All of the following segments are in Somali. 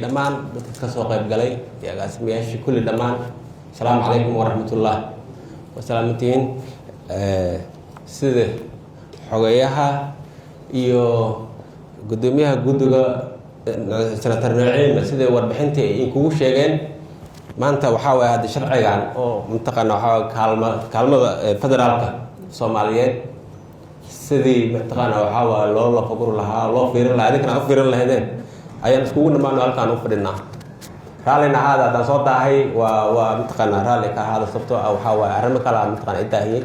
dhammaan dadka ka soo qayb galay iyo agaasimayaashii kulli dhammaan asalaamu calaykum waraxmatullah wasalaamantiin sida xogeyaha iyo gudoomiyaha guddiga senator Naciim sida warbixintii ay kugu sheegeen maanta waxa way hadda sharcigan oo mintaqana waxa kaalmada federaalka Soomaaliyeed sidii mintaqana waxa waa loo fagur lahaa loo fiirin lahaa adina fiirin lahaydeen ayaan iskugu dhamaan halkaan u fadhinaa raalina aada hadaan soo daahay waa mintaqana raali ka ahaada sababtoo ah waxa waa arrimo kale ah mintaqana intaahiyay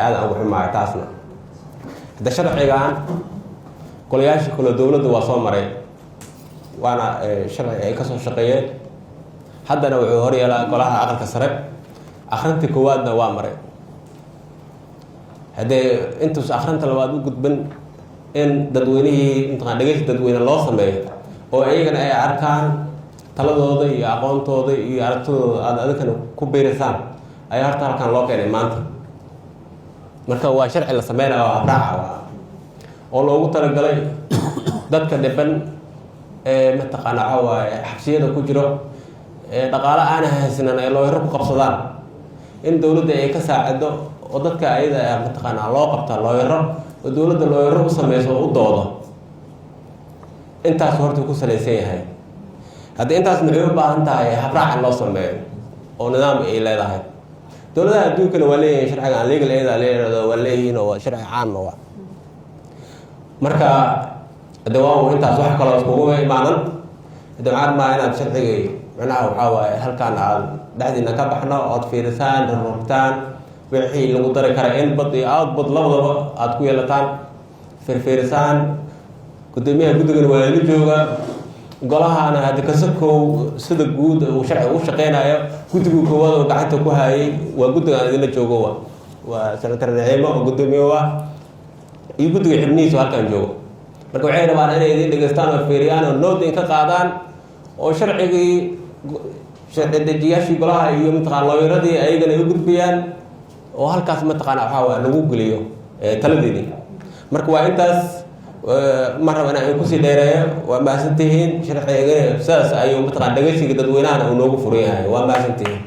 aad aan wuxuu maay taasna hadda sharcigan golayaasha kale dawladdu waa soo maray waana sharci ay ka soo shaqeeyeen haddana wuxuu hor yeelaa golaha aqalka sare akhrintii koowaadna waa maray haddee intuus akhrinta labaad u gudban in dadweynihii mintaqana dhageysi dadweyne loo sameeyo oo iyagana ay arkaan taladooda iyo aqoontooda iyo aragtidooda aad adinkana ku beerisaan ayaa horta halkan loo keenay maanta marka waa sharci la sameynayo oo habraaca oo loogu talagalay dadka dhiban ee mintaqana waxa waaye xabsiyada ku jiro dhaqaale aan haysanan ay looyaro ku qabsadaan in dawladda ay ka saacido oo dadka ayada mintaqana loo qabta looyaro oo dawladda looyaro u sameyso oo u doodo intaas horta ku salaysan yahay hadda intaas maxay u baahan tahay habraac loo sameeyo oo nidaam ay leedahay dawladaha adduunkana waa leeyihiin sharciga aan legal aid leeyahay waa leeyihiin oo sharci caan ah marka dawaaw intaas wax kale iskugu imaanan dabcan ma inaad sharciga macnaha waxa waaye halkaan aad dhaxdiina ka baxno ood fiirisaan rartaan wixii lagu dari kara input iyo output labadaba aad ku yeelataan fiirisaan gudoomiyaha guddigana waa la jooga golahana hadda kasakow sida guud uu sharci u shaqeynayo guddiga koowaad oo gacanta ku hayay waa guddiga idinla joogo waa senator Naciim oo gudoomiye iyo guddiga xubnihiisa halkan joogo marka waxay rabaan inay idin dhageystaan oo fiiriyaan oo note in ka qaadaan oo sharcigii sharci dejiyaashii golaha iyo mintaqana looyaradii ayagana ay u gudbiyaan oo halkaas mintaqana waxa waa lagu geliyo taladeedii marka waa intaas ma rabo inaan ku sii dheereeyo waa mahadsantihiin sharciga sidaas ayuu mintaqana dhageysiga dadweynaha uu noogu furan yahay waa mahadsantihiin